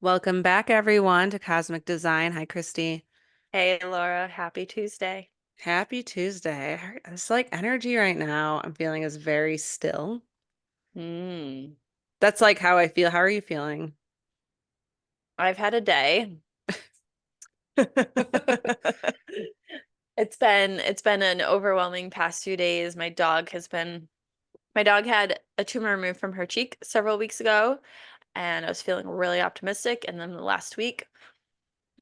Welcome back, everyone, to Cosmic Design. Hi, Christy. Hey Laura, happy Tuesday. Happy Tuesday. It's like energy right now. I'm feeling is very still. Mm. That's like how I feel. How are you feeling? I've had a day. It's been an overwhelming past 2 days. My dog had a tumor removed from her cheek several weeks ago, and I was feeling really optimistic. And then the last week,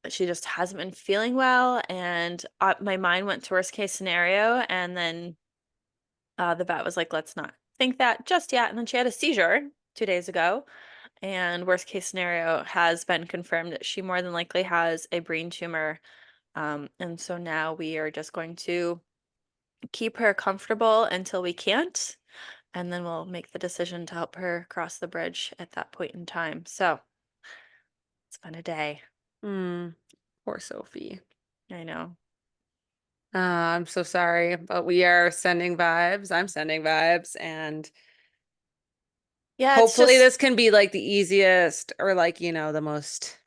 she just hasn't been feeling well, and my mind went to worst case scenario. And then the vet was like, "Let's not think that just yet." And then she had a seizure 2 days ago. And worst case scenario has been confirmed that she more than likely has a brain tumor. And so now we are just going to keep her comfortable until we can't, and then we'll make the decision to help her cross the bridge at that point in time. So it's been a day. Hmm. Poor Sophie. I know. I'm so sorry, but we are sending vibes. I'm sending vibes, and Yeah, it's hopefully just, this can be like the easiest or like, the most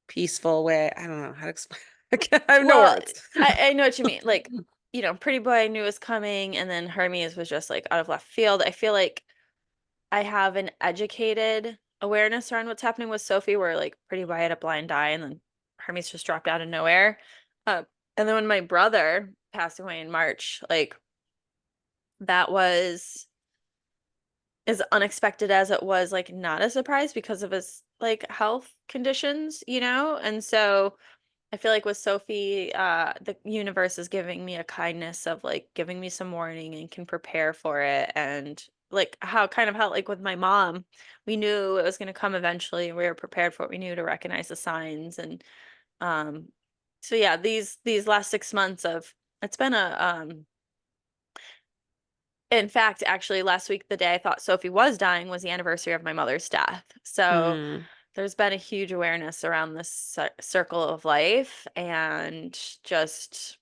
peaceful way. I don't know how to explain. I have no well, words. I know what you mean. Like, Pretty Boy I knew was coming, and then Hermes was just like out of left field. I feel like I have an educated awareness around what's happening with Sophie, where like Pretty Boy had a blind eye and then Hermes just dropped out of nowhere. And then when my brother passed away in March, like that was as unexpected as it was, like not a surprise because of his like health conditions. And so I feel like with Sophie, the universe is giving me a kindness of like giving me some warning and can prepare for it. And like how like with my mom, we knew it was going to come eventually and we were prepared for it. We knew to recognize the signs. And um, so yeah, these last 6 months of it's been in fact, actually last week, the day I thought Sophie was dying was the anniversary of my mother's death. So Hmm. there's been a huge awareness around this circle of life, and just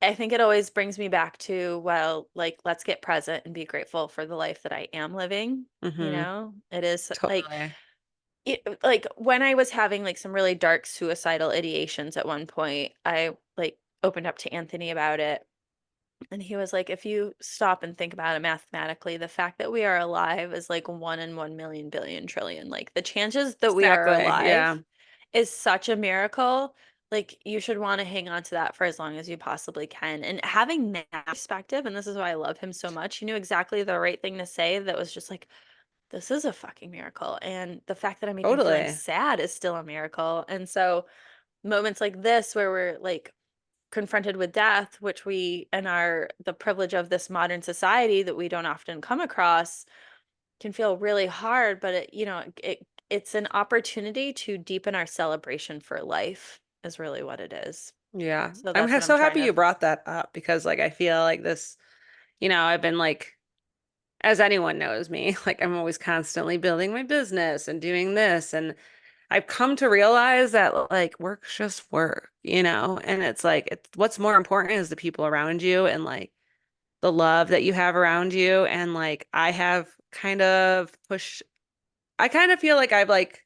I think it always brings me back to, well, like let's get present and be grateful for the life that I am living. Hmm. It is Totally. like when I was having like some really dark suicidal ideations at one point, I like opened up to Anthony about it. And he was like, if you stop and think about it mathematically, the fact that we are alive is like 1 in 1 million billion trillion. Like the chances that we are Exactly. Yeah. alive is such a miracle. Like you should want to hang on to that for as long as you possibly can. And having that perspective, and this is why I love him so much, he knew exactly the right thing to say that was just like, this is a fucking miracle. And the fact that I'm even feeling Totally. sad is still a miracle. And so moments like this where we're like confronted with death, which we and our the privilege of this modern society that we don't often come across, can feel really hard, but it's an opportunity to deepen our celebration for life is really what it is. Yeah. So I'm that's what I'm so trying happy to. you brought that up because like I feel like this, I've been like as anyone knows me, like I'm always constantly building my business and doing this and I've come to realize that like work's just work, and it's like what's more important is the people around you and like the love that you have around you and like I kind of feel like I've like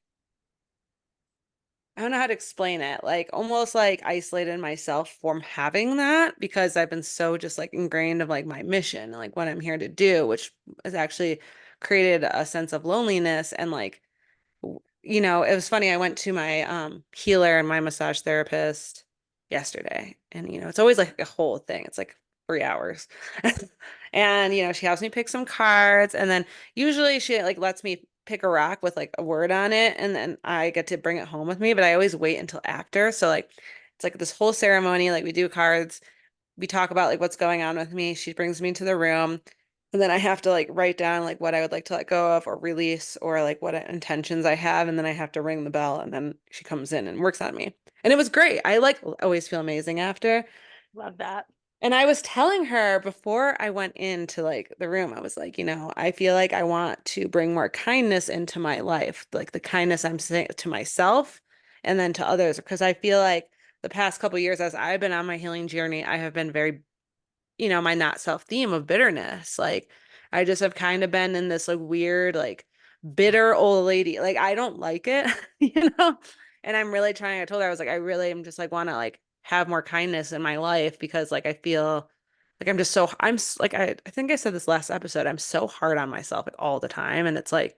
I don't know how to explain it. Like almost like isolated myself from having that because I've been so just like ingrained of like my mission and like what I'm here to do, which has actually created a sense of loneliness and like it was funny. I went to my healer and my massage therapist yesterday, and it's always like a whole thing. It's like 3 hours. And she has me pick some cards, and then usually she like lets me pick a rock with like a word on it, and then I get to bring it home with me, but I always wait until after. So like it's like this whole ceremony, like we do cards, we talk about like what's going on with me. She brings me to the room. And then I have to like write down like what I would like to let go of or release or like what intentions I have. And then I have to ring the bell and then she comes in and works on me. And it was great. I like always feel amazing after. Love that. And I was telling her before I went into like the room, I was like, I feel like I want to bring more kindness into my life, like the kindness I'm saying to myself and then to others, because I feel like the past couple years as I've been on my healing journey, I have been very my not self theme of bitterness. Like I just have kind of been in this like weird like bitter old lady. Like I don't like it, you know? And I'm really trying. I told her I was like, I really am just like want to like have more kindness in my life because like I feel like I'm just so like I think I said this last episode. I'm so hard on myself like all the time. And it's like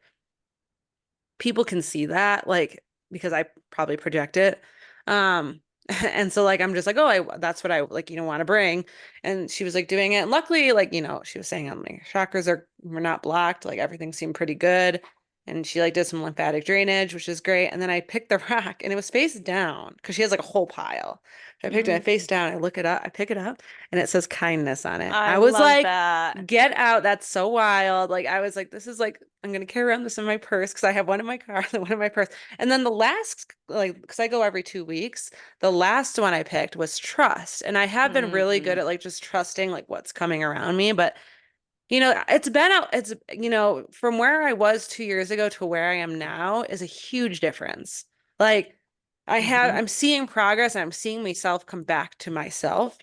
people can see that like because I probably project it. And so like I'm just like, oh, I that's what I like, want to bring. And she was like doing it. And luckily, like, she was saying my chakras were not blocked, like everything seemed pretty good. And she like did some lymphatic drainage, which is great. And then I picked the rock and it was face down because she has like a whole pile. So I picked it Mm, face down, I look it up, I pick it up, and it says kindness on it. I I was love like, that. get out. That's so wild. Like I was like, this is like I'm gonna carry around this in my purse because I have one in my car and one in my purse. And then the last, like, because I go every 2 weeks, the last one I picked was trust. And I have been really good Mm, at like just trusting like what's coming around me. But it's from where I was 2 years ago to where I am now is a huge difference. Like hmm. I'm seeing progress and I'm seeing myself come back to myself,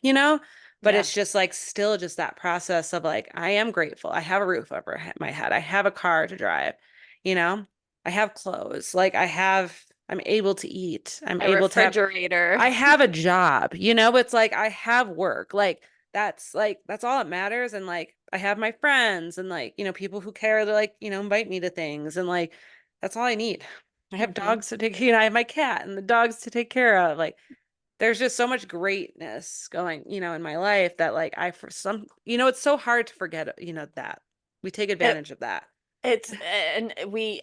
but Yeah. it's just like still just that process of like, I am grateful. I have a roof over my head. I have a car to drive, you know, I have clothes. I'm able to eat. A refrigerator. I have a job, it's like I have work. That's all that matters. And like I have my friends and like, people who care to like, invite me to things and like that's all I need. I have Hmm. dogs to take, I have my cat and the dogs to take care of. Like there's just so much greatness going, in my life that like I for some, it's so hard to forget, that we take It, advantage of that. it's and we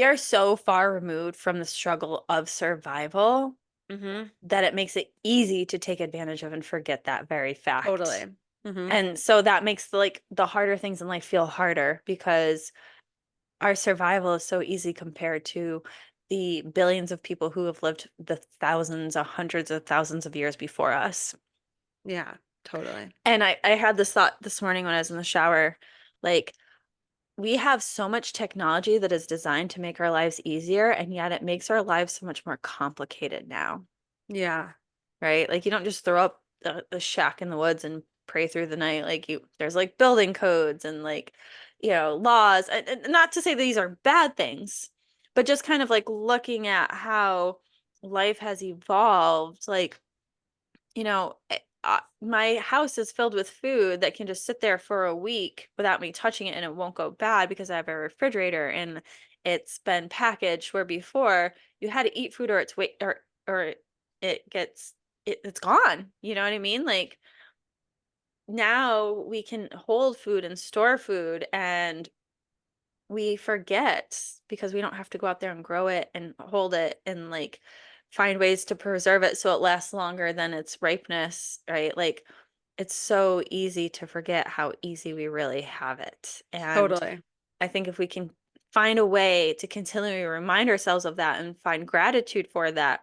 are so far removed from the struggle of survival Mm-hmm. that it makes it easy to take advantage of and forget that very fact. Totally. Mm-hmm. And so that makes the harder things in life feel harder because our survival is so easy compared to the billions of people who have lived the thousands or hundreds of thousands of years before us. Yeah, totally. And I had this thought this morning when I was in the shower, like we have so much technology that is designed to make our lives easier, and yet it makes our lives so much more complicated now, Yeah, right? Like you don't just throw up the shack in the woods and pray through the night. Like there's like building codes and like, laws. And not to say these are bad things, but just kind of like looking at how life has evolved. Like my house is filled with food that can just sit there for a week without me touching it and it won't go bad because I have a refrigerator and it's been packaged where before you had to eat food or it's wait or it gets it's gone. You know what I mean? Like now we can hold food and store food and we forget because we don't have to go out there and grow it and hold it and like find ways to preserve it so it lasts longer than its ripeness, right? Like it's so easy to forget how easy we really have it. And totally. I think if we can find a way to continually remind ourselves of that and find gratitude for that,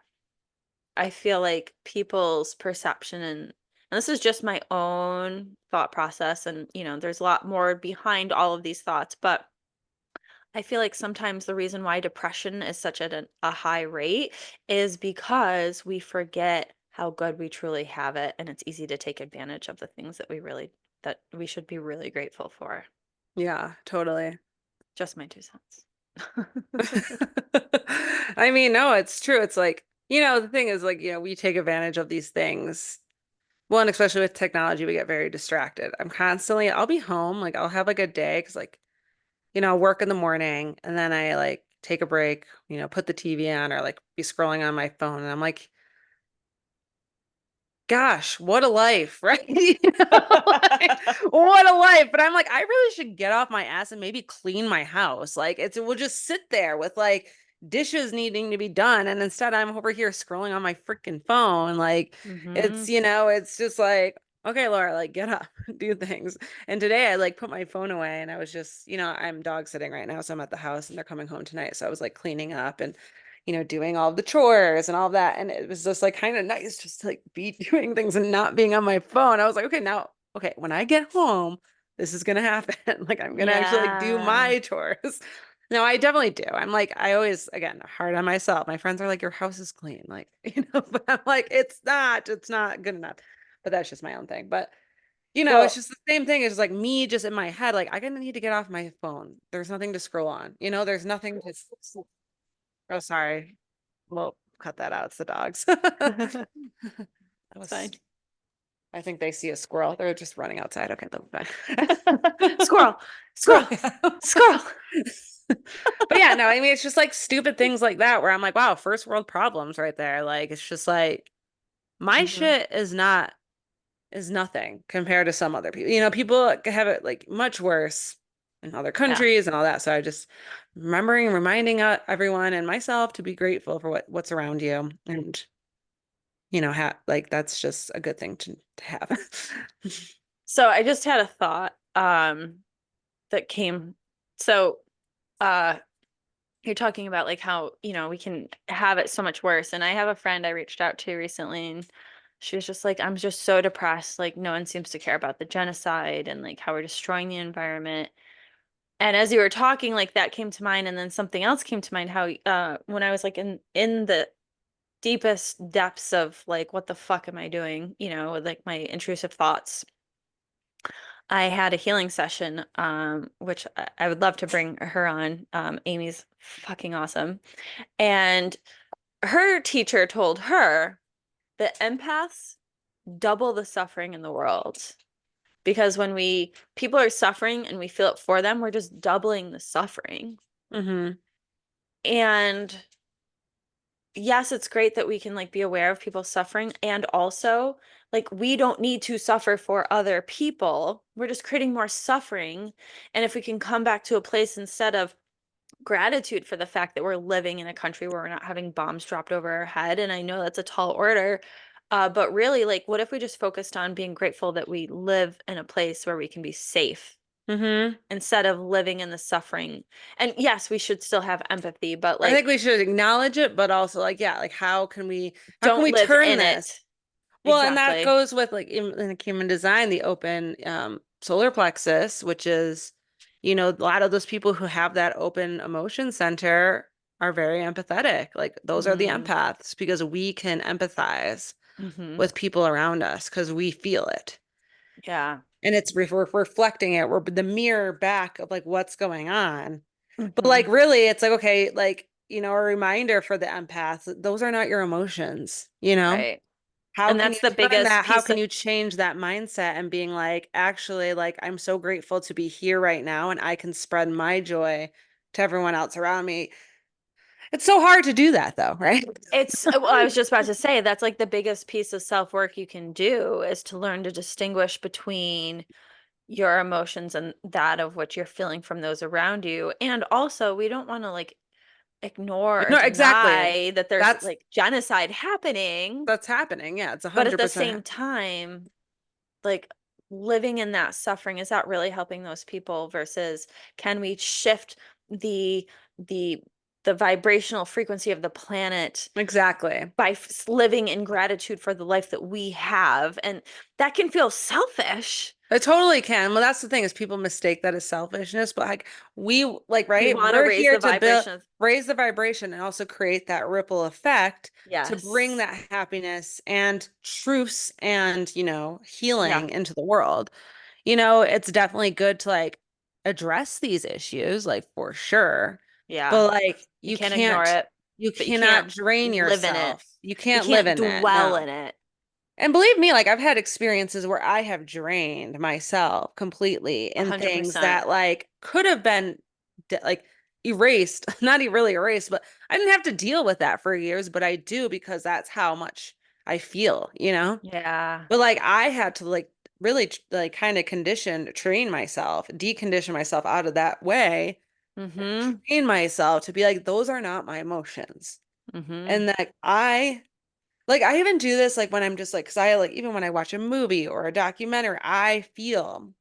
I feel like people's perception and this is just my own thought process and there's a lot more behind all of these thoughts, but I feel like sometimes the reason why depression is such a high rate is because we forget how good we truly have it, and it's easy to take advantage of the things that we should be really grateful for. Yeah, totally. Just my 2 cents. I mean, no, it's true. It's like, the thing is like, we take advantage of these things. Well, and especially with technology, we get very distracted. I'll be home, like I'll have like a day because like, I'll work in the morning and then I like take a break, put the TV on or like be scrolling on my phone. And I'm like, gosh, what a life, right? Like, what a life. But I'm like, I really should get off my ass and maybe clean my house. Like it will just sit there with like dishes needing to be done. And instead I'm over here scrolling on my freaking phone. Like Hmm. it's just like, okay, Laura, like get up, do things. And today I like put my phone away and I was just, I'm dog sitting right now. So I'm at the house and they're coming home tonight. So I was like cleaning up and doing all the chores and all that. And it was just like kind of nice just to like be doing things and not being on my phone. I was like, okay, when I get home, this is gonna happen. Like I'm gonna actually like do Yeah. my chores. No, I definitely do. I'm like, I always, again, hard on myself. My friends are like, your house is clean. Like, but I'm like, it's not good enough. But that's just my own thing. But It's Well, just the same thing. It's like me just in my head, like I gonna need to get off my phone. There's nothing to scroll on. There's nothing to. Oh, sorry. Well, cut that out. It's the dogs. That it's fine. was. I think they see a squirrel. They're just running outside. Okay, they'll be fine. Squirrel, Squirrel. squirrel, squirrel. But yeah, no, I mean it's just like stupid things like that where I'm like, wow, first world problems right there. Like it's just like my Hmm. shit is nothing compared to some other people. People have it like much worse in other Yeah. countries and all that. So I just reminding everyone and myself to be grateful for what's around you, and like that's just a good thing to have. So I just had a thought that came. So uh you're talking about like how, we can have it so much worse. And I have a friend I reached out to recently, and she was just like, I'm just so depressed. Like no one seems to care about the genocide and like how we're destroying the environment. And as you were talking, like that came to mind, and then something else came to mind, how when I was like in the deepest depths of like what the fuck am I doing, with like my intrusive thoughts. I had a healing session, which I would love to bring her on. Amy's fucking awesome. And her teacher told her that empaths double the suffering in the world. Because when people are suffering and we feel it for them, we're just doubling the suffering. Hmm. And yes, it's great that we can like be aware of people suffering, and also like we don't need to suffer for other people. We're just creating more suffering. And if we can come back to a place instead of gratitude for the fact that we're living in a country where we're not having bombs dropped over our head, and I know that's a tall order, but really like what if we just focused on being grateful that we live in a place where we can be safe Hmm. instead of living in the suffering. And yes, we should still have empathy, but I think like we should acknowledge it, but also like, yeah, like how can don't we live turn in this? it. Well, and that Exactly. goes with like in like human design, the open solar plexus, which is, a lot of those people who have that open emotion center are very empathetic. Like those are the Mm, empaths because we can empathize hmm. with people around us because we feel it. Yeah. And we're reflecting it. We're the mirror back of like what's going on. But Hmm. like really, it's like, okay, like, a reminder for the empaths, those are not your emotions, you know? Right. How And can you that's the turn biggest that? How piece can of you change that mindset and being like, actually, like, I'm so grateful to be here right now and I can spread my joy to everyone else around me. It's so hard to do that though, right? well, I was just about to say that's like the biggest piece of self-work you can do is to learn to distinguish between your emotions and that of what you're feeling from those around you. And also, we don't want to like ignore or No, exactly. deny that there's That's like genocide happening, that's happening. Yeah, it's but at the 100% same time, like living in that suffering, is that really helping those people versus can we shift the the the vibrational frequency of the planet exactly. by living in gratitude for the life that we have? And that can feel selfish. It totally can. Well, that's the thing is people mistake that as selfishness, but like We right? want to We're raise here the to build, vibration of, raise the vibration and also create that ripple effect to bring yes. that happiness and truths and, Yeah. healing into the world. It's definitely good to like address these issues, like for sure. Yeah. But like You can't ignore it, you but you cannot can't drain live in it. yourself. You You can't live can't in it. dwell No. in it. And believe me, like I've had experiences where I have drained myself completely A in hundred things percent. that like could have been like erased, not really erased, but I didn't have to deal with that for years, but I do because that's how much I feel. Yeah. But like I had to like really like kind of train myself, decondition myself out of that way, Mm-hmm. train myself to be like, those are not my emotions. Mm-hmm. And that I even do this like when I'm just like, because I like, even when I watch a movie or a documentary, I feel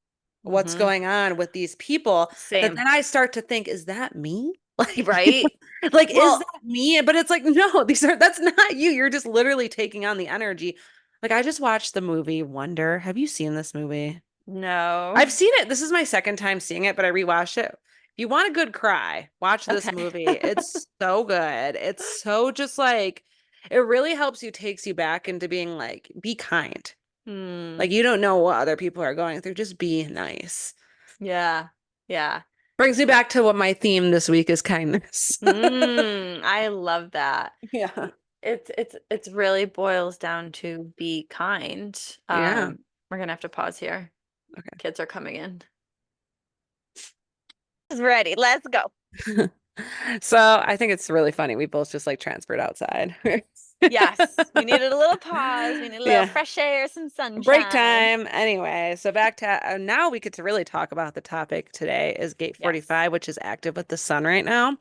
what's Mm-hmm. going on with these people that Same. then I start to think, is that me? Like, Right? like, is Well, that me? But it's like, no, that's not you. You're just literally taking on the energy. Like, I just watched the movie Wonder. Have you seen this movie? no. I've seen it. This is my second time seeing it, but I rewatched it. If you want a good cry, watch this Okay. movie. It's so good. It's so just like it really helps you, takes you back into being like, be kind. Hmm. Like you don't know what other people are going through. Just be nice. Yeah. Yeah. Brings me back to what my theme this week is kindness. I love that. Yeah. It's really boils down to be kind. Yeah. We're gonna have to pause here. Okay. Kids are coming in. Is ready. Let's go. So I think it's really funny. We both just like transferred outside. Yes, we needed a little pause. We need a little Yeah. fresh air, some Break sunshine. time. Anyway, so back to now we get to really talk about the topic today is gate Yes. 45, which is active with the sun right now.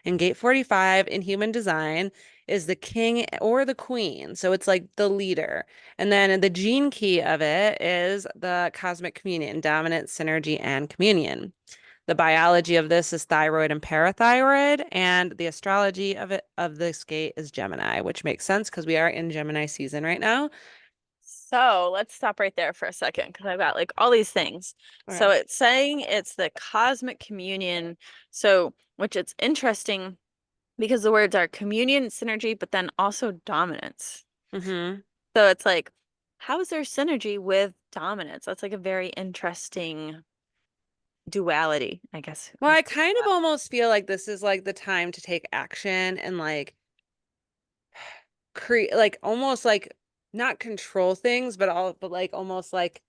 And gate 45 in human design is the king or the queen. So it's like the leader. And then the gene key of it is the cosmic communion, dominant, synergy, and communion. The biology of this is thyroid and parathyroid, and the astrology of this gate is Gemini, which makes sense because we are in Gemini season right now. So let's stop right there for a second because I've got like all these things. So Okay. it's saying it's the cosmic communion. So, which it's interesting because the words are communion, synergy, but then also dominance. Hmm. So it's like, how is there synergy with dominance? That's like a very interesting duality, I guess Well, we I could call kind of that. almost feel like this is like the time to take action and like create, like almost like not control things, but like almost like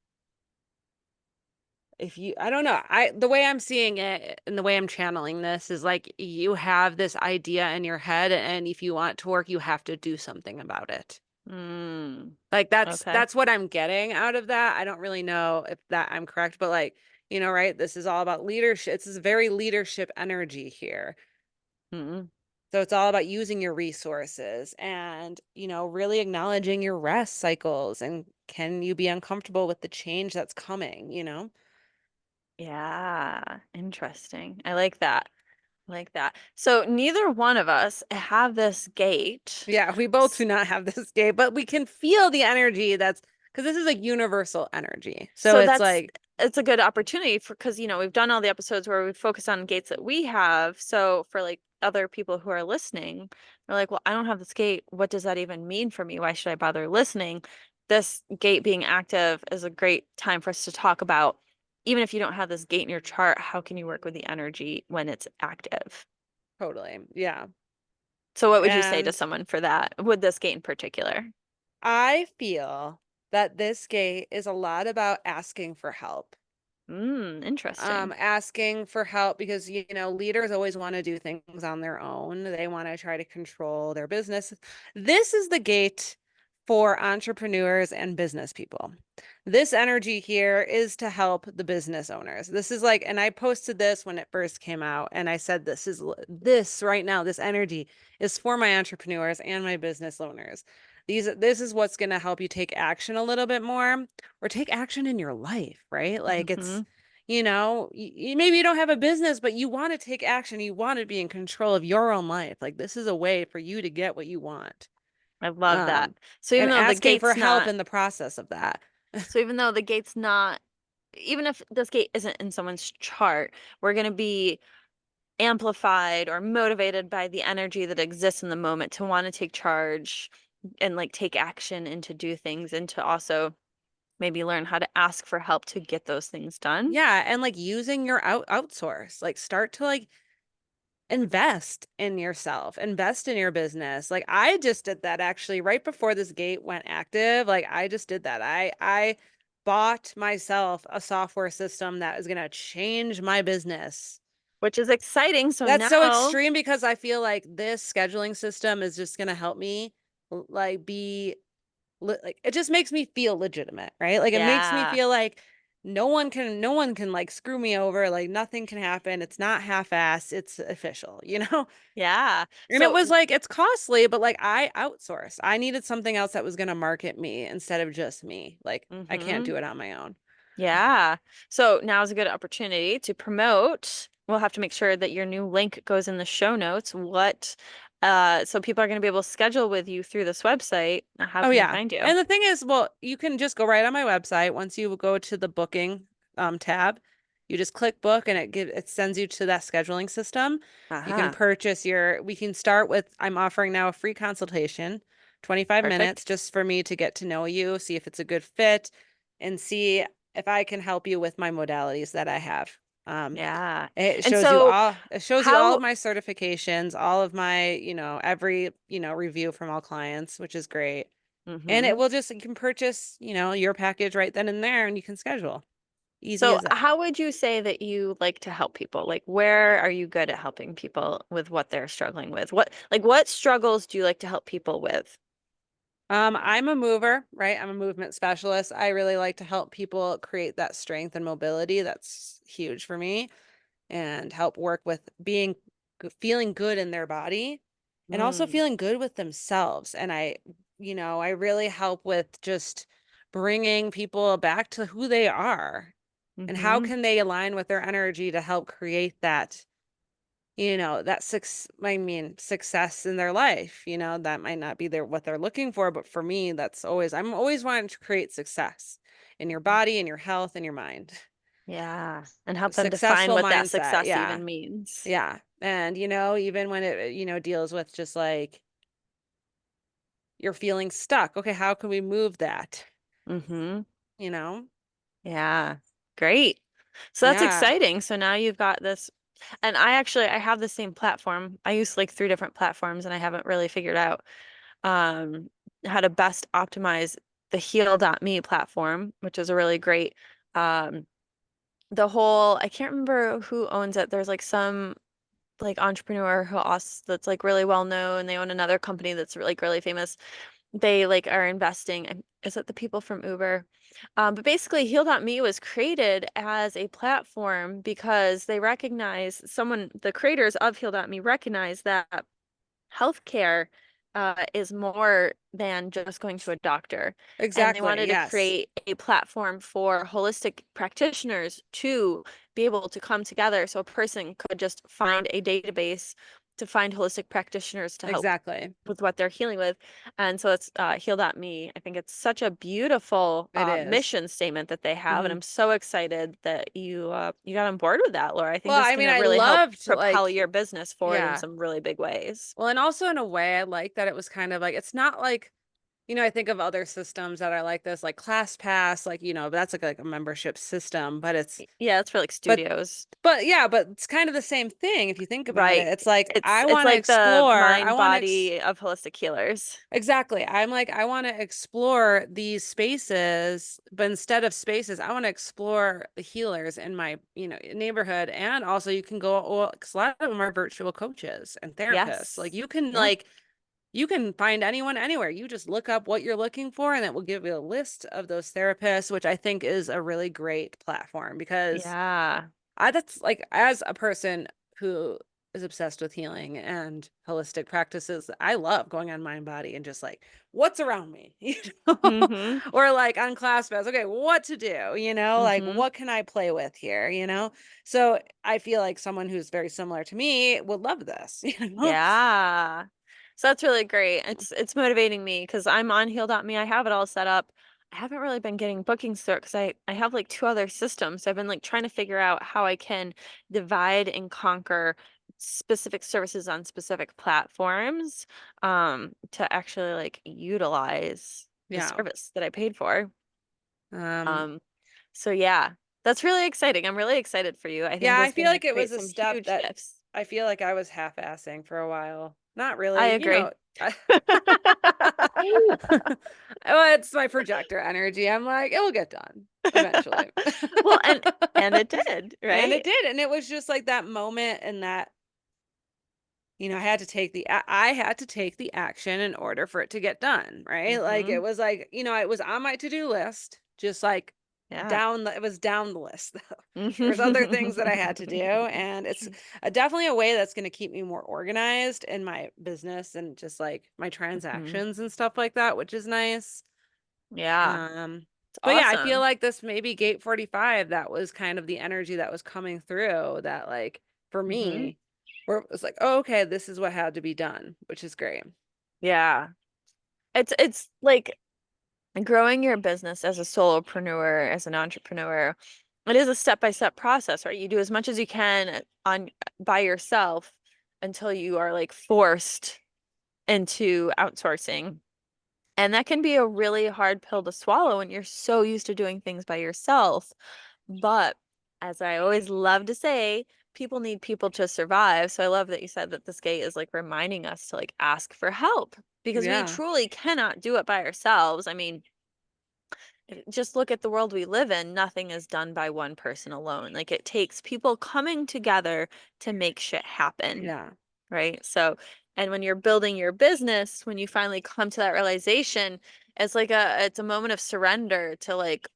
if you, I don't know, the way I'm seeing it and the way I'm channeling this is like you have this idea in your head, and if you want it to work, you have to do something about it. Mm, Like that's okay. that's what I'm getting out of that. I don't really know if that I'm correct, but like, right, this is all about leadership. It's this very leadership energy here. Mm, So it's all about using your resources and, really acknowledging your rest cycles and can you be uncomfortable with the change that's coming? yeah, interesting. I like that. I like that. So neither one of us have this gate. Yeah, we both do S- not have this gate, but we can feel the energy that's because this is a universal energy. So So it's that's like, it's a good opportunity for because we've done all the episodes where we focus on gates that we have. So for like other people who are listening, they're like, well, I don't have this gate. What does that even mean for me? Why should I bother listening? This gate being active is a great time for us to talk about, even if you don't have this gate in your chart, how can you work with the energy when it's active? totally. Yeah. So what would you say to And someone for that, with this gate in particular? I feel that this gate is a lot about asking for help. Interesting. Asking for help because leaders always want to do things on their own. They want to try to control their business. This is the gate for entrepreneurs and business people. This energy here is to help the business owners. This is like, and I posted this when it first came out, and I said this right now, this energy is for my entrepreneurs and my business owners. This is what's going to help you take action a little bit more or take action in your life, right? Like Hmm. maybe you don't have a business, but you want to take action. You want to be in control of your own life. Like this is a way for you to get what you want. I love that. Um, So even and though the asking for gate's help not, in the process of that. so even though the gate's not, even if this gate isn't in someone's chart, we're going to be amplified or motivated by the energy that exists in the moment to want to take charge and like take action and to do things and to also maybe learn how to ask for help to get those things done. Yeah, and like using your outsource, like start to like invest in yourself, invest in your business. Like I just did that actually right before this gate went active. Like I just did that. I bought myself a software system that is going to change my business. Which is exciting. So That's so now, extreme because I feel like this scheduling system is just going to help me like be like it just makes me feel legitimate, right? Like it makes me yeah, feel like no one can like screw me over, like nothing can happen. It's not half-assed, it's official. yeah. And it So, was like it's costly, but like I outsourced. I needed something else that was going to market me instead of just me. Like I can't hmm. do it on my own. Yeah. So now's a good opportunity to promote. We'll have to make sure that your new link goes in the show notes. So people are going to be able to schedule with you through this website. How Oh can they yeah. find you? And the thing is, well, you can just go right on my website. Once you go to the booking tab, you just click book and it sends you to that scheduling system. You can Aha. purchase we can start with I'm offering now a free consultation, 25 Perfect. minutes just for me to get to know you, see if it's a good fit, and see if I can help you with my modalities that I have. Um, Yeah. it And shows you so all, it shows you all of how, my certifications, all of my, every, review from all clients, which is great. And it hmm will just, you can purchase, your package right then and there and you can schedule. Easy so as that. how would you say that you like to help people? Like where are you good at helping people with what they're struggling with? What struggles do you like to help people with? I'm a mover, right? I'm a movement specialist. I really like to help people create that strength and mobility. That's huge for me and help work with feeling good in their body and also Mm. feeling good with themselves. And I really help with just bringing people back to who they are and how hmm can they align with their energy to help create that success in their life. That might not be what they're looking for, but for me, I'm always wanting to create success in your body, in your health, in your mind. Yeah. And help them define Successful what that mindset. success Yeah. even means. Yeah. And, even when it, deals with just like you're feeling stuck. Okay, how can we move that? hmm You know? Yeah. Great. So that's Yeah. exciting. So now you've got this, and I have the same platform. I use like three different platforms and I haven't really figured out um how to best optimize the heal.me platform, which is a really great um the whole I can't remember who owns it. There's like some like entrepreneur who also that's like really well known. They own another company that's like really famous. They like are investing. Is it the people from Uber? But basically, Heal.me was created as a platform because they recognize the creators of Heal.me recognize that healthcare is more than just going to a doctor. And they Exactly. wanted to Yes. create a platform for holistic practitioners to be able to come together so a person could just find a database to find holistic practitioners to help Exactly. with what they're healing with. And so it's heal.me. I think it's such a beautiful It is. mission statement that they have. And Mhm. I'm so excited that you got on board with that, Laura. I think Well, this is I going mean, to I really help loved propel like, your business forward in yeah. some really big ways. Well, and also in a way, I like that it was kind of like it's not like, I think of other systems that are like this, like ClassPass, like, that's like a membership system, but Yeah, it's for like but studios. yeah, but it's kind of the same thing if you think about it. Right. It's like It's like the mind body of holistic healers. exactly. I'm like, I want to explore these spaces, but instead of spaces, I want to explore the healers in my, neighborhood. And also you can go, well, 'cause a lot of them are virtual coaches and therapists. Like Yes. you can Yeah. like you can find anyone anywhere. You just look up what you're looking for, and it will give you a list of those therapists, which I think is a really great platform because Yeah. that's like, as a person who is obsessed with healing and holistic practices, I love going on mind body and just like what's around me, Mm-hmm. or like on ClassPass, okay, what to do, like Mm-hmm. what can I play with here. So I feel like someone who's very similar to me would love this. Yeah. So that's really great. It's motivating me because I'm on heal.me. I have it all set up. I haven't really been getting bookings through it because I have like two other systems. So I've been like trying to figure out how I can divide and conquer specific services on specific platforms to actually like utilize the Yeah. service that I paid for. Um, Um so yeah, that's really exciting. I'm really excited for you. I think yeah, this I is feel going to like it create was a some step huge that shifts. I feel like I was half-assing for a while. Not I really, agree. Well, it's my projector energy. I'm like, it will get done eventually. Well, and it did, And it right? did. And it was just like that moment and that, I had to take I had to take the action in order for it to get done, right? Like it hmm was like, it was on my to-do list, just like Yeah. it was down the list though. There's other things that I had to do, and it's definitely a way that's going to keep me more organized in my business and just like my hmm transactions and stuff like that, which is nice. Yeah. Um, It's but yeah, I feel awesome. like this maybe gate 45, that was kind of the energy that was coming through that like for hmm me, where it was like, oh, okay, this is what had to be done, which is great. Yeah. It's like growing your business as a solopreneur, as an entrepreneur. It is a step-by-step process, right? You do as much as you can on by yourself until you are like forced into outsourcing. And that can be a really hard pill to swallow when you're so used to doing things by yourself. But as I always love to say, people need people to survive. So I love that you said that this gate is like reminding us to like ask for help because we Yeah, truly cannot do it by ourselves. I mean, just look at the world we live in. Nothing is done by one person alone. Like it takes people coming together to make shit happen, yeah, right? So, and when you're building your business, when you finally come to that realization, it's a moment of surrender to like,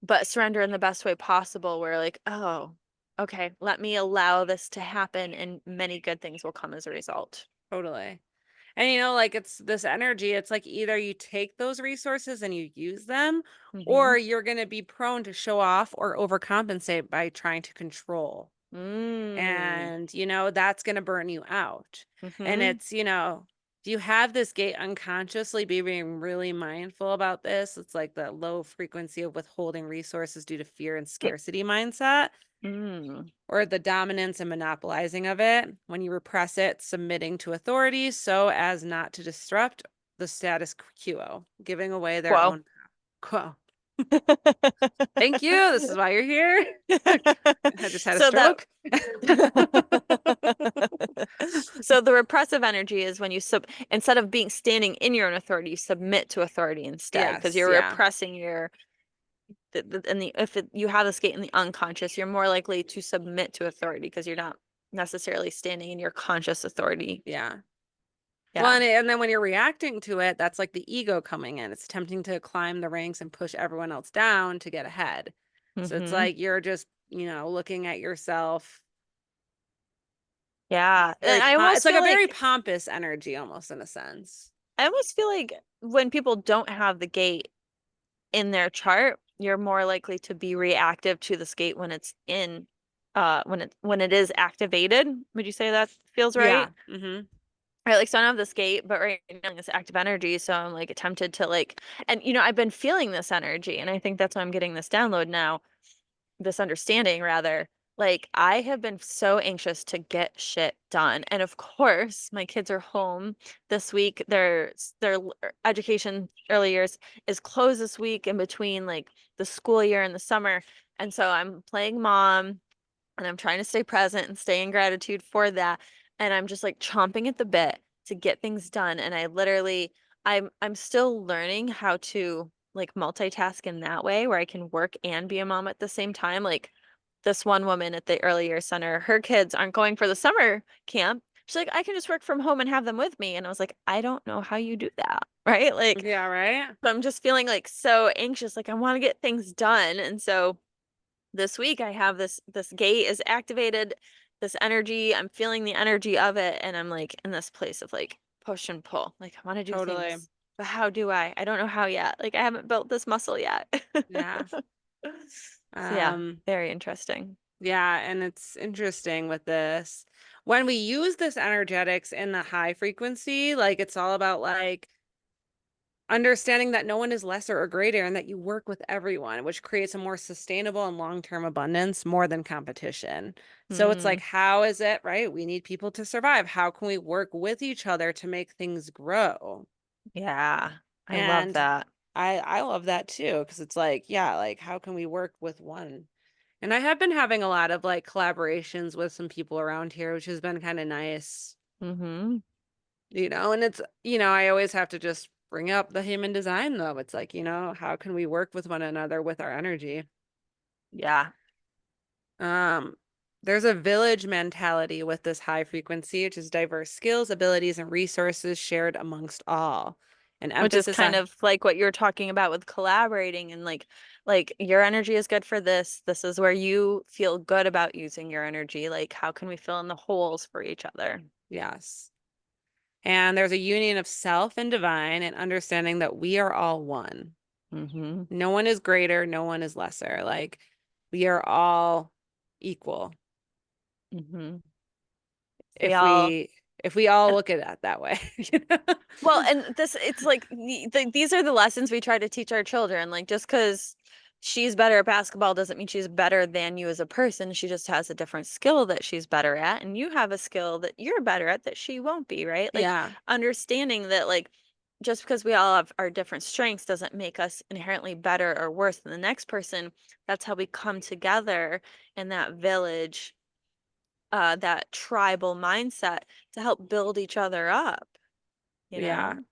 but surrender in the best way possible, where like, oh, okay, let me allow this to happen and many good things will come as a result. totally. And like it's this energy, it's like either you take those resources and you use them, Mm-hmm. or you're going to be prone to show off or overcompensate by trying to control. Mm. And, that's going to burn you out. And Mm-hmm. it's, if you have this gate unconsciously, be being really mindful about this. It's like the low frequency of withholding resources due to fear and scarcity mindset, Mm. or the dominance and monopolizing of it. When you repress it, submitting to authority so as not to disrupt the status quo, giving away their Whoa. own quo. Thank you. This is why you're here. I just had a So that stroke. so the repressive energy is when you instead of being standing in your own authority, you submit to authority instead because Yes, you're yeah, repressing your and you have this gate in the unconscious, you're more likely to submit to authority because you're not necessarily standing in your conscious authority. yeah. Well, Yeah. and then when you're reacting to it, that's like the ego coming in. It's attempting to climb the ranks and push everyone else down to get ahead. So it's Mm-hmm. like you're just, looking at yourself Yeah. And very I it's almost like feel a very like pompous energy almost in a sense. when people don't have the gate in their chart, you're more likely to be reactive to the skate when it's in when it is activated. Would you say that feels right? Yeah. Mm-hmm. Right, like so I don't have the skate, but right now it's active energy, so I'm like tempted to like and I've been feeling this energy and I think that's why I'm getting this download now, this understanding rather. Like I have been so anxious to get shit done. And of course, my kids are home this week. Their education early years is closed this week in between like the school year and the summer. And so I'm playing mom and I'm trying to stay present and stay in gratitude for that. And I'm just like chomping at the bit to get things done. And I'm still learning how to like multitask in that way where I can work and be a mom at the same time. Like this one woman at the early year center, her kids aren't going for the summer camp. She's like, I can just work from home and have them with me. And I was like, I don't know how you do that. Right. Like, Yeah, right? I'm just feeling like so anxious. Like I want to get things done. And so this week I have this gate is activated, this energy, I'm feeling the energy of it, and I'm like in this place of like push and pull. Like I want to do Totally. things, but how do I? I don't know how yet. Like I haven't built this muscle yet. Yeah. So yeah, Um, very interesting. yeah, and it's interesting with this. When we use this energetics in the high frequency, like it's all about like understanding that no one is lesser or greater and that you work with everyone, which creates a more sustainable and long-term abundance more than competition. So it's like, Mm, how is it, right? We need people to survive. How can we work with each other to make things grow? yeah, I love And that. I love that too, because it's like, yeah, like how can we work with one? And I have been having a lot of like collaborations with some people around here, which has been kind of nice, Mm-hmm. and it's, I always have to just bring up the human design though. It's like, how can we work with one another with our energy? Yeah, Um, there's a village mentality with this high frequency, which is diverse skills, abilities, and resources shared amongst all. An which is emphasis kind on, of like what you're talking about with collaborating and like your energy is good for this. This is where you feel good about using your energy. Like how can we fill in the holes for each other? yes. And there's a union of self and divine and understanding that we are all one. Mm-hmm. No one is greater, no one is lesser. Like we are all equal Mm-hmm. We if all we all and look at it that way, you know? well, and this it's like these are the lessons we try to teach our children. Like just because she's better at basketball doesn't mean she's better than you as a person. She just has a different skill that she's better at, and you have a skill that you're better at that she won't be, right? Like Yeah. understanding that like just because we all have our different strengths doesn't make us inherently better or worse than the next person. That's how we come together in that village, that tribal mindset to help build each other up, you Yeah. know?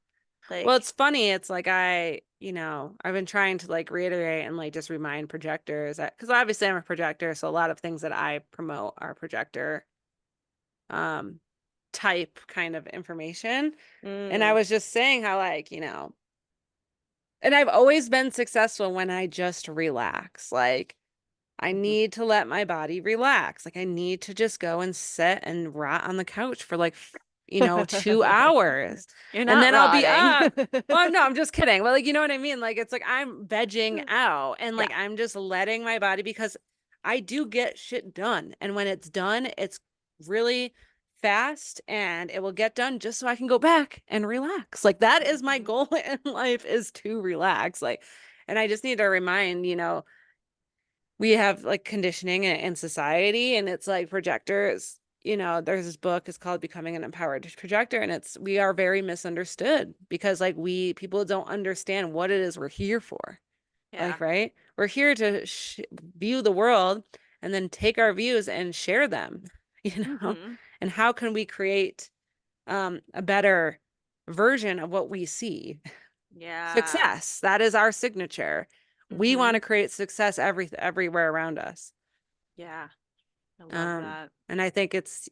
Well, Like, it's funny. It's like I've been trying to like reiterate and like just remind projectors that, because obviously I'm a projector, so a lot of things that I promote are projector um type kind of information. And I mm, was just saying how like, and I've always been successful when I just relax. Like I mhm. need to let my body relax. Like I need to just go and sit and rot on the couch for like, 2 hours. You're And not then I'll be rotting. up. Well, no, I'm just kidding. But like, you know what I mean? Like it's like I'm vegging out and Yeah. like I'm just letting my body because I do get shit done. And when it's done, it's really fast and it will get done just so I can go back and relax. Like that is my Mhm. goal in life is to relax. Like, and I just need to remind, we have like conditioning in society and it's like projectors, there's this book, it's called Becoming an Empowered Projector, and it's we are very misunderstood because like we people don't understand what it is we're here for. Yeah. Like, right, we're here to view the world and then take our views and share them. you know Hmm. and how can we create a better version of what we see? Yeah. Success, that is our signature. We want Hmm. to create success everywhere around us. Yeah. I love that. And I think it's,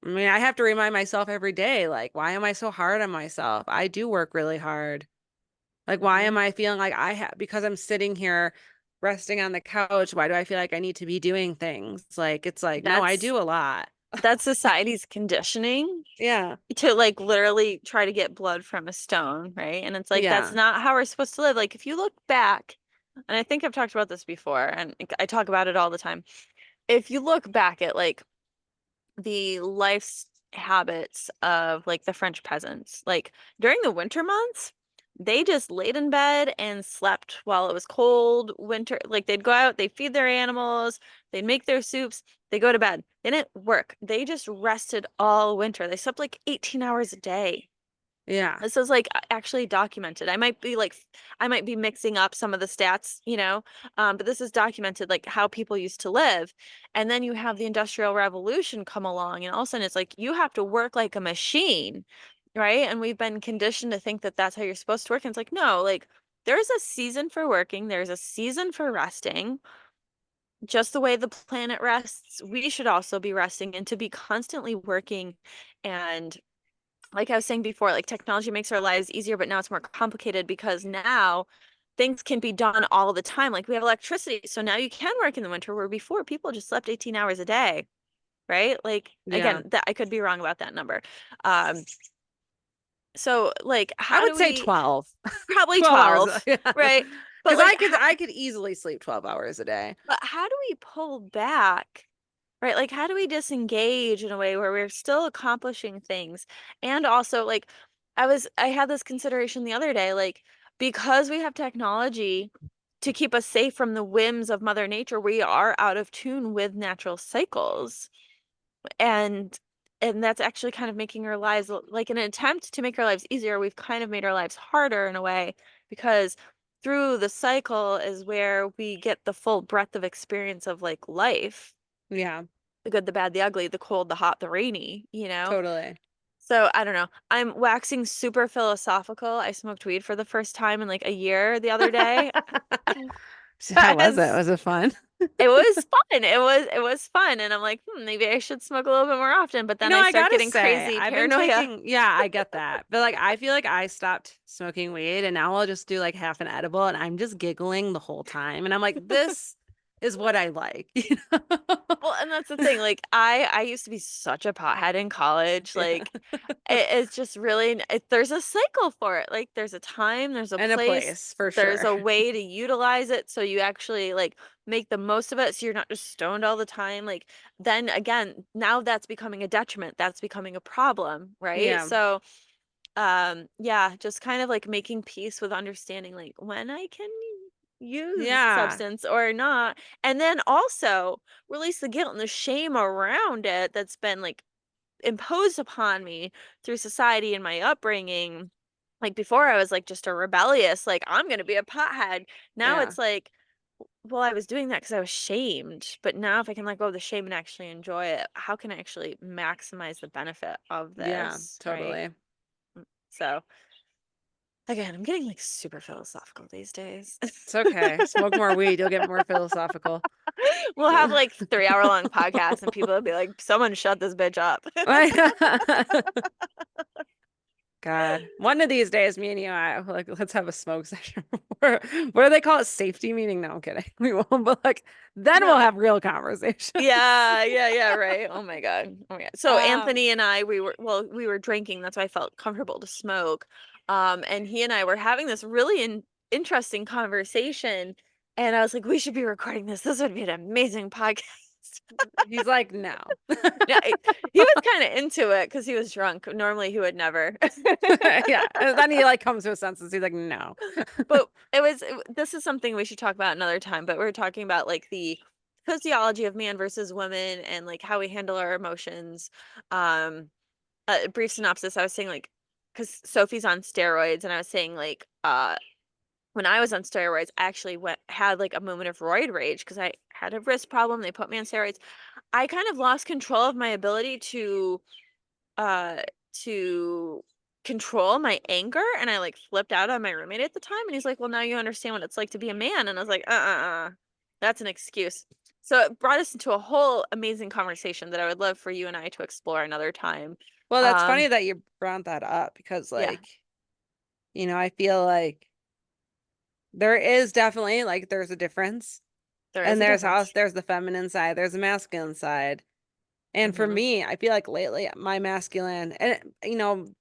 I mean, I have to remind myself every day, like, why am I so hard on myself? I do work really hard. Like, why am Hmm. I feeling like because I'm sitting here resting on the couch, why do I feel like I need to be doing things? Like, it's like, no, I That's do a lot. that's society's conditioning Yeah. to like literally try to get blood from a stone, right? And it's like that's Yeah. not how we're supposed to live. Like if you look back, and I think I've talked about this before, and I talk about it all the time. If you look back at like the life habits of like the French peasants. Like during the winter months, they just laid in bed and slept while it was cold winter. Like they'd go out, they'd feed their animals, they'd make their soups, they go to bed. They didn't work. They just rested all winter. They slept like 18 hours a day. Yeah. This is like actually documented. I might be mixing up some of the stats, but this is documented, like how people used to live. And then you have the Industrial Revolution come along, and all of a sudden it's like you have to work like a machine, right? And we've been conditioned to think that that's how you're supposed to work. And it's like, no, like there's a season for working, there's a season for resting. Just the way the planet rests, we should also be resting, and to be constantly working and like I was saying before, like technology makes our lives easier, but now it's more complicated because now things can be done all the time. Like we have electricity, so now you can work in the winter where before people just slept 18 hours a day, right? Like Yeah. again, that I could be wrong about that number. Um, so like I how would do say we 12. probably 12 hours. 12, Yeah. right? But Because like I could easily sleep 12 hours a day. how do we pull back? Right? Like, how do we disengage in a way where we're still accomplishing things? And also, like, I had this consideration the other day, like, because we have technology to keep us safe from the whims of Mother Nature, we are out of tune with natural cycles. And that's actually kind of making our lives like in an attempt to make our lives easier, we've kind of made our lives harder in a way because through the cycle is where we get the full breadth of experience of like life, Yeah, the good, the bad, the ugly, the cold, the hot, the rainy. totally. So I don't know. I'm waxing super philosophical. I smoked weed for the first time in like a year the other day. How was it? Because Was it fun? it was fun. It was fun. And I'm like, maybe I should smoke a little bit more often. But then I I start gotta getting say, crazy I've been paranoia. taking, yeah, I get that. But like, I feel like I stopped smoking weed and now I'll just do like half an edible and I'm just giggling the whole time. And I'm like, this is what I like, Well, and that's the thing. Like I used to be such a pothead in college. Yeah. Like it's just really there's a cycle for it. Like there's a time, there's a And a place, place for there's sure. a way to utilize it so you actually like make the most of it so you're not just stoned all the time. Like then again, now that's becoming a detriment. That's becoming a problem, right? Yeah. So yeah, just kind of like making peace with understanding like when I can use Yeah. substance or not, and then also release the guilt and the shame around it that's been like imposed upon me through society and my upbringing. Like before I was like just a rebellious, like I'm gonna be a pothead. Now Yeah. it's like, well, I was doing that because I was shamed, but now if I can let go of the shame and actually enjoy it, how can I actually maximize the benefit of Yeah, this, right? totally. So again, I'm getting like super philosophical these days. It's okay. Smoke more weed, you'll get more philosophical. We'll have like 3 hour long podcasts and people will be like, someone shut this bitch up. God, one of these days, me and you, I like, let's have a smoke session. What do they call it? Safety meeting? No, I'm kidding. We won't, but like, then we'll No. have real conversation. Yeah, right. Oh my God. Oh my God. So Um, Anthony and I, we were drinking. That's why I felt comfortable to smoke. And he and I were having this really interesting conversation. And I was like, we should be recording this. This would be an amazing podcast. he's like, no. Yeah, he was kind of into it because he was drunk. Normally he would never. Yeah. And then he like comes to his senses. He's like, no. But this is something we should talk about another time, but we are talking about like the physiology of man versus woman and like how we handle our emotions. Um, a brief synopsis, I was saying like, because Sophie's on steroids, and I was saying like, when I was on steroids, I actually had like a moment of roid rage because I had a wrist problem. They put me on steroids. I kind of lost control of my ability uh to control my anger, and I like flipped out on my roommate at the time, and he's like, well, now you understand what it's like to be a man. And I was like, that's an excuse. So it brought us into a whole amazing conversation that I would love for you and I to explore another time. Well, that's funny um that you brought that up because, yeah, like, I feel like there is definitely like there's a difference. there is And a there's difference. the feminine side, there's the masculine side. And for Hmm. me, I feel like lately my masculine, and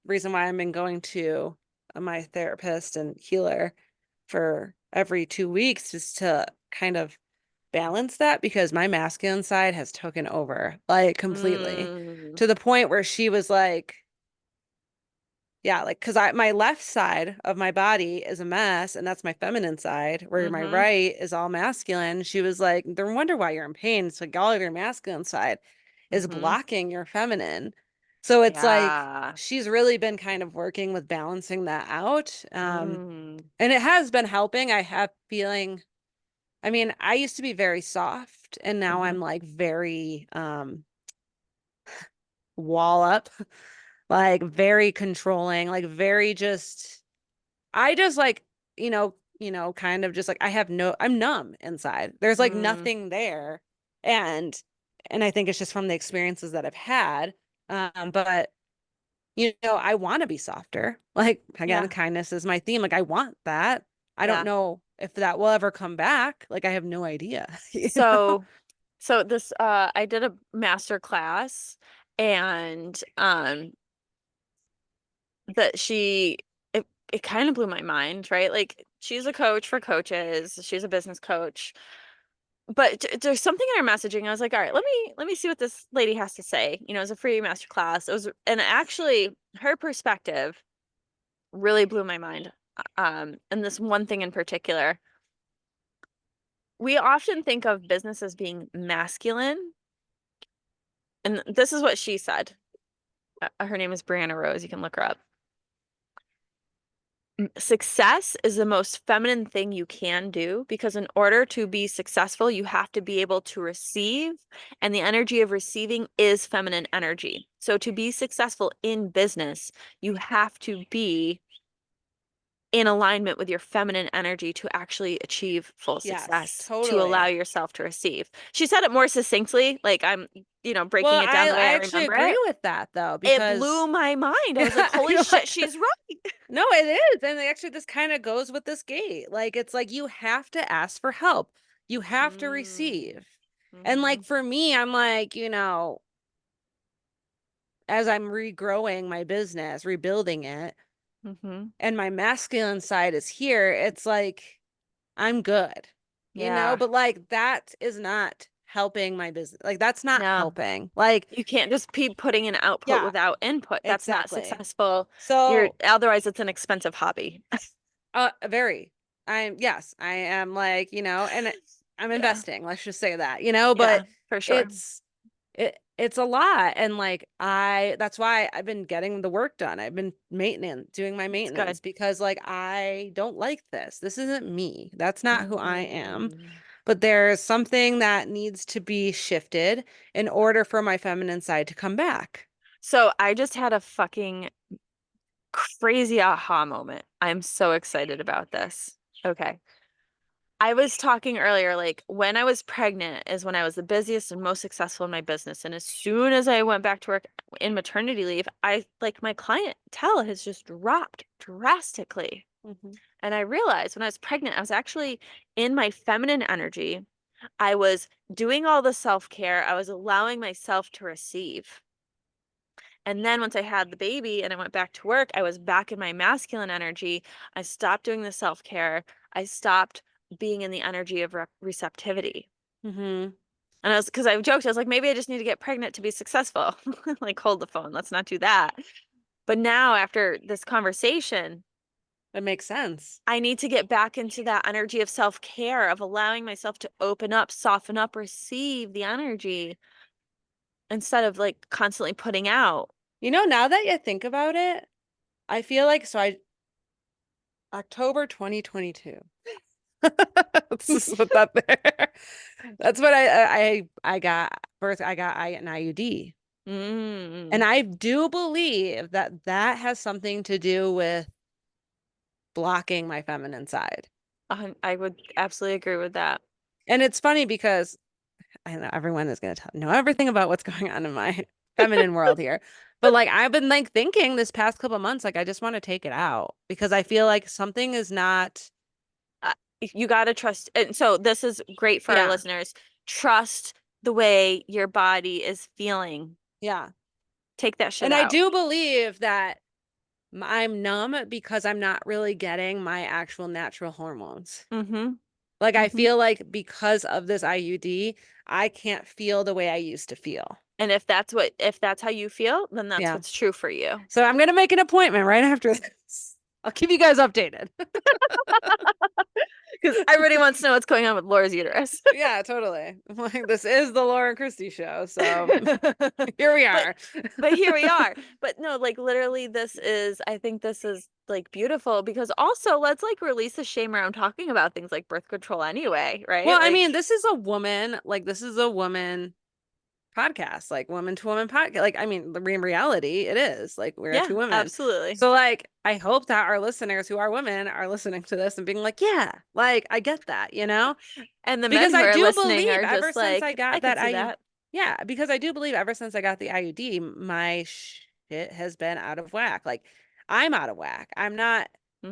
reason why I've been going to my therapist and healer for every 2 weeks is to kind of balance that because my masculine side has taken over like completely Mm. to the point where she was like, yeah, like because my left side of my body is a mess, and that's my feminine side, where my Hmm. right is all masculine. She was like, "No wonder why you're in pain. It's like all of your masculine side is Hmm. blocking your feminine." So it's like Yeah. she's really been kind of working with balancing that out. Mm. And it has been helping. I have feeling, I mean, I used to be very soft, and now Hmm. I'm like very wall up, like very controlling, like very just I just like, kind of just like I'm numb inside. There's like Mm. nothing there. And I think it's just from the experiences that I've had. But I want to be softer. Like again, Yeah. kindness is my theme. Like I want that. I don't Yeah. know if that will ever come back. Like I have no idea, you know? So this I did a master class, and that she it kind of blew my mind, right? Like she's a coach for coaches, she's a business coach. But there's something in her messaging. I was like, all right, let me see what this lady has to say. It's a free master class. And actually her perspective really blew my mind. And this one thing in particular, we often think of business as being masculine. And this is what she said. Her name is Brianna Rose. You can look her up. Success is the most feminine thing you can do because in order to be successful, you have to be able to receive, and the energy of receiving is feminine energy. So to be successful in business, you have to be in alignment with your feminine energy to actually achieve full Yes, success, to allow totally. yourself to receive. She said it more succinctly, like I'm, breaking Well, it down the way I I actually remember agree it. with that though, It blew because my mind. I was like, holy you're shit, like, she's right. no, it is. And actually, this kind of goes with this gate. Like, it's like you have to ask for help, you have to Mm. receive. And Hmm. like for me, I'm like, as I'm regrowing my business, rebuilding it, Hmm. and my masculine side is here, it's like I'm good, Yeah. but like that is not helping my business. Like, that's not No, helping. Like, you can't just keep putting in output yeah, without input. That's not exactly. successful. So, Otherwise it's an expensive hobby. very. Yes, I am like, and I'm Yeah. investing, let's just say that, but Yeah, for sure. it's it it's a lot. And like that's why I've been getting the work done. I've been maintenance, doing my It's good. maintenance because like I don't like this. This isn't me. That's not who I am. Mm. But there's something that needs to be shifted in order for my feminine side to come back. So I just had a fucking crazy aha moment. I'm so excited about this. Okay. I was talking earlier, like when I was pregnant is when I was the busiest and most successful in my business. And as soon as I went back to work in maternity leave, I like my clientele has just dropped drastically. Hmm. And I realized when I was pregnant, I was actually in my feminine energy. I was doing all the self-care. I was allowing myself to receive. And then once I had the baby and I went back to work, I was back in my masculine energy. I stopped doing the self-care. I stopped being in the energy of receptivity. Hmm. And I was, because I joked, I was like, maybe I just need to get pregnant to be successful. Like, hold the phone. Let's not do that. But now, after this conversation, That makes sense. I need to get back into that energy of self-care, of allowing myself to open up, soften up, receive the energy instead of like constantly putting out. Now that you think about it, I feel like October 2022. Let's just put that there. That's what I got birth. I got an IUD. And Mm. I do believe that that has something to do with blocking my feminine side. I would absolutely agree with that. And it's funny because I know everyone is going to know everything about what's going on in my feminine world here. But like I've been like thinking this past couple of months, like I just want to take it out because I feel like something is not, Uh, you got to trust. And so this is great for our yeah, listeners. Trust the way your body is feeling. yeah. Take that shit And I out. do believe that I'm numb because I'm not really getting my actual natural hormones. Mm-hmm. Like I Mm-hmm. feel like because of this IUD, I can't feel the way I used to feel. And if that's how you feel, then that's Yeah. what's true for you. So I'm gonna make an appointment right after this. I'll keep you guys updated. Because everybody wants to know what's going on with Laura's uterus. Yeah, totally. Like this is the Laura and Christie show, so here we But are. but here we are. But no, like literally I think this is like beautiful because also let's like release the shame around talking about things like birth control anyway, Well, right? I mean, Like, this is a woman podcast, like woman to woman podcast. Like, I mean, in reality, it is like we're yeah, two women. absolutely. So, like, I hope that our listeners who are women are listening to this and being like, yeah, like, I get that, And the men Because who I are do listening believe are ever just since I like, I got could that see I, that. yeah, because I do believe ever since I got the IUD, my shit has been out of whack. Like, I'm out of whack. I'm not,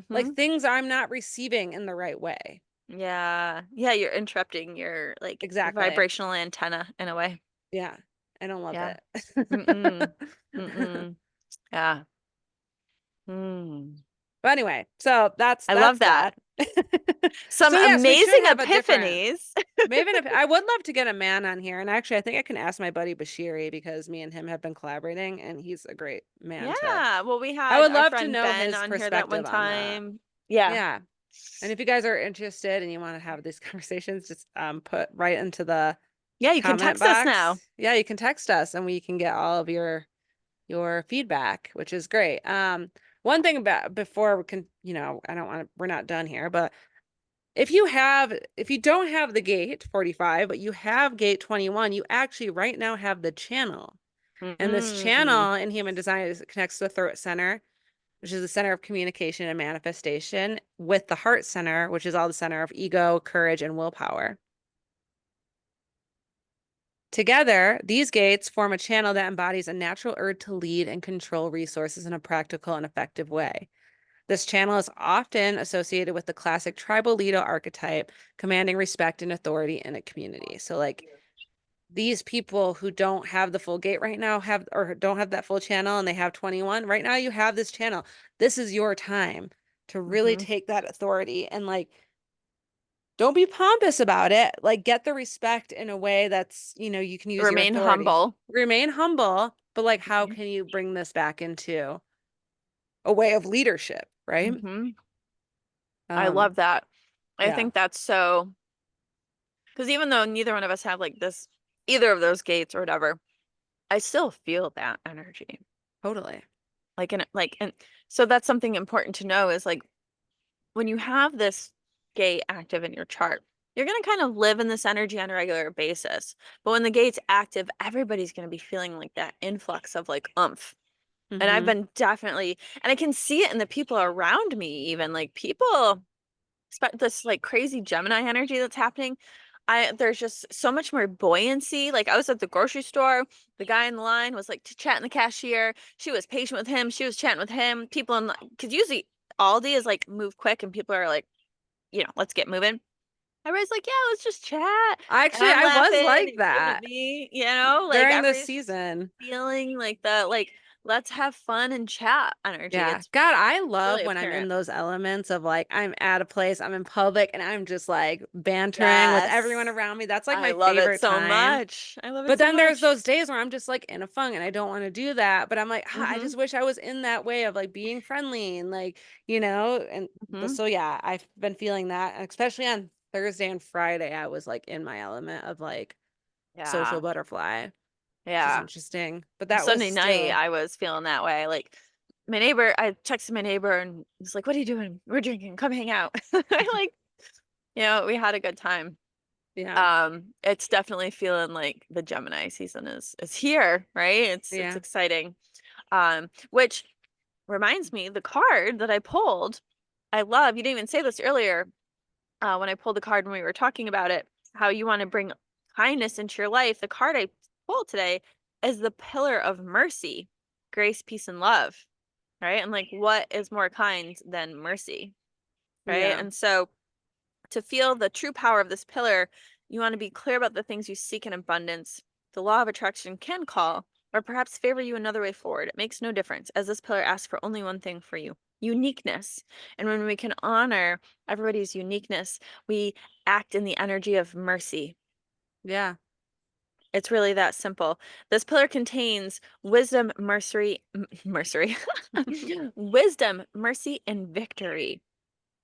like, Mm-hmm. things I'm not receiving in the right way. Yeah. Yeah, you're interrupting your like Exactly. vibrational antenna in a way. Yeah. I don't love Yeah. it. Mm-mm. Mm-mm. Yeah. Mm. But anyway, so that's I love that's that. that. Some So yes, we should amazing have a different epiphanies. maybe I would love to get a man on here. And actually I think I can ask my buddy Bashiri because me and him have been collaborating and he's a great man to Yeah. Well, we I had would our love to friend know Ben his on here that one perspective on that. time. Yeah. Yeah. And if you guys are interested and you want to have these conversations, just put right into the Yeah, you can comment text us now. box. Yeah, you can text us and we can get all of your feedback, which is great. One thing about before we can, I don't want to, we're not done here, but if you don't have the gate 45, but you have gate 21, you actually right now have the channel. And this Mm. channel in human design connects to the throat center, which is the center of communication and manifestation, with the heart center, which is all the center of ego, courage, and willpower. Together, these gates form a channel that embodies a natural urge to lead and control resources in a practical and effective way. This channel is often associated with the classic tribal leader archetype, commanding respect and authority in a community. So, like these people who don't have the full gate right now have or don't have that full channel and they have 21, right now you have this channel. This is your time to really Hmm. take that authority and like don't be pompous about it. Like get the respect in a way that's, you can use your Remain authority. humble. Remain humble, but like how Hmm. can you bring this back into a way of leadership, right? Hmm. I Um, love that. I yeah. think that's so, because even though neither one of us have like this, either of those gates or whatever, I still feel that energy. Totally. And so that's something important to know is like when you have this gate active in your chart, you're going to kind of live in this energy on a regular basis. But when the gate's active, everybody's going to be feeling like that influx of like oomph. And I've Mm-hmm. been definitely, and I can see it in the people around me, even like people, this like crazy Gemini energy that's happening. There's just so much more buoyancy. Like I was at the grocery store, the guy in the line was like chatting the cashier. She was patient with him. She was chatting with him. People in because usually Aldi is like move quick and people are like, let's get moving. Everybody's like, yeah, let's just chat. And Actually, I'm I was laughing like and giving it that me, like during this everybody's just season. feeling like the like let's have fun and chat energy. Yeah. It's God, I love really when I'm in apparent. those elements of like I'm at a place, I'm in public, and I'm just like bantering with everyone Yes. around me. That's like I my love it favorite so time. much. I love it But so then there's much. those days where I'm just like in a funk and I don't want to do that. But I'm like, ah, I Mm-hmm. just wish I was in that way of like being friendly and like, and Mm-hmm. so yeah, I've been feeling that. And especially on Thursday and Friday, I was like in my element of like social Yeah. butterfly, which is Yeah. interesting. But that was Sunday night, still, I was feeling that way. Like my neighbor, I texted my neighbor and was like, "What are you doing? We're drinking. Come hang out." I like, we had a good time. yeah, It's definitely feeling like the Gemini season is here, right? It's yeah, exciting. Which reminds me, the card that I pulled, I love. You didn't even say this earlier, when I pulled the card when we were talking about it, how you want to bring kindness into your life. The card I pulled today is the pillar of mercy, grace, peace, and love, right? And like, what is more kind than mercy, right? yeah, And so to feel the true power of this pillar, you want to be clear about the things you seek in abundance. The law of attraction can call or perhaps favor you another way forward. It makes no difference, as this pillar asks for only one thing for you: uniqueness. And when we can honor everybody's uniqueness, we act in the energy of mercy. yeah, It's really that simple. This pillar contains wisdom, mercy, wisdom, mercy, and victory.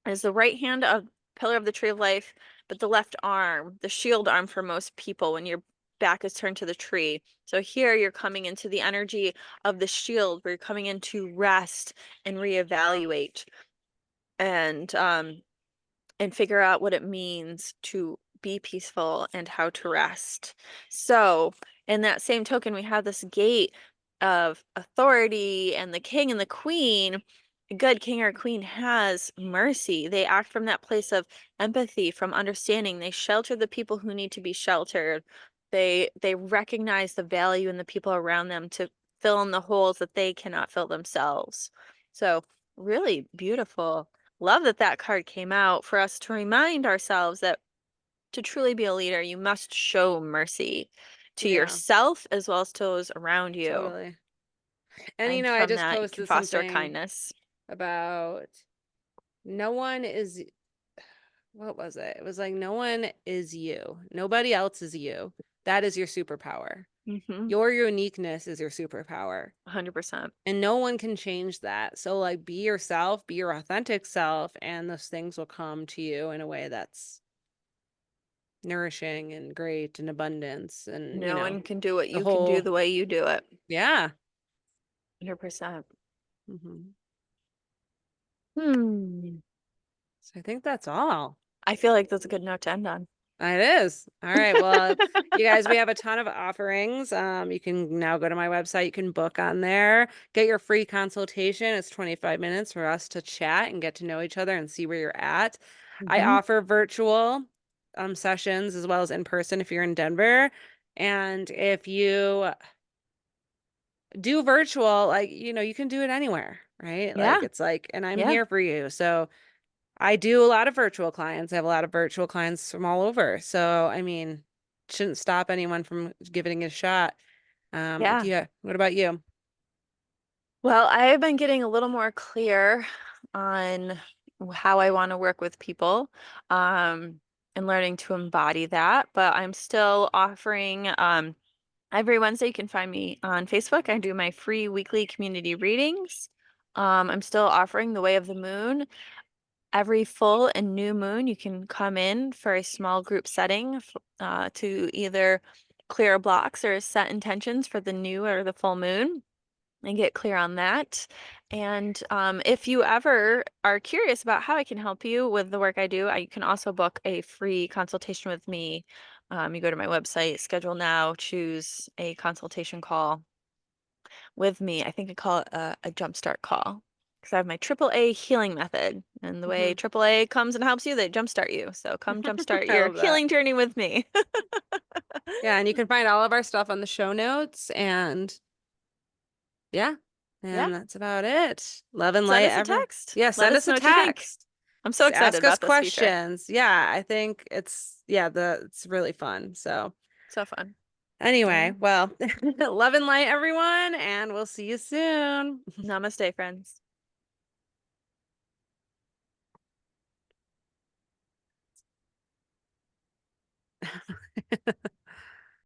Is the right hand of pillar of the tree of life, but the left arm, the shield arm for most people when your back is turned to the tree. So here you're coming into the energy of the shield, where you're coming in to rest and reevaluate and figure out what it means to be peaceful and how to rest. So, in that same token, we have this gate of authority and the king and the queen. A good king or queen has mercy. They act from that place of empathy, from understanding. They shelter the people who need to be sheltered. They recognize the value in the people around them to fill in the holes that they cannot fill themselves. So, really beautiful. Love that that card came out for us to remind ourselves that to truly be a leader, you must show mercy to yeah, yourself as well as to those around you. totally. And And I from just that, you can posted foster something kindness. about no one is, what was it? It was like, no one is you. Nobody else is you. That is your superpower. Mm-hmm. Your uniqueness is your superpower. 100%. And no one can change that. So, like, be yourself, be your authentic self, and those things will come to you in a way that's nourishing and great and abundance. And, No one can do what the you can do whole, the way you do it. yeah. 100%. Hmm. Hmm. So, I think that's all. I feel like that's a good note to end on. It is. All right. Well, you guys, we have a ton of offerings. You can now go to my website. You can book on there, get your free consultation. It's 25 minutes for us to chat and get to know each other and see where you're at. I Mm-hmm. offer virtual sessions as well as in person if you're in Denver. And if you do virtual, like, you can do it anywhere, right? Yeah. Like, it's like, and I'm Yeah. here for you. So, I do a lot of virtual clients. I have a lot of virtual clients from all over. So, I mean, shouldn't stop anyone from giving it a shot. Yeah. What about you? Well, I have been getting a little more clear on how I want to work with people, um, and learning to embody that. But I'm still offering, every Wednesday, you can find me on Facebook. I do my free weekly community readings. I'm still offering the Way of the Moon. Every full and new moon, you can come in for a small group setting to either clear blocks or set intentions for the new or the full moon and get clear on that. And if you ever are curious about how I can help you with the work I do, you can also book a free consultation with me. You go to my website, schedule now, choose a consultation call with me. I think I call it a jumpstart call because I have my AAA healing method. And the way Hmm. AAA comes and helps you, they jumpstart you. So come jumpstart I your love that. healing journey with me. Yeah, and you can find all of our stuff on the show notes and yeah, Yeah. and that's about it. Love and Send light us a ever. text. Yeah, Let send us us a know what you think. text. I'm so excited Ask us about this feature. questions. Yeah, I think it's really fun. So So fun. anyway, Yeah. well, love and light everyone, and we'll see you soon. Namaste, friends.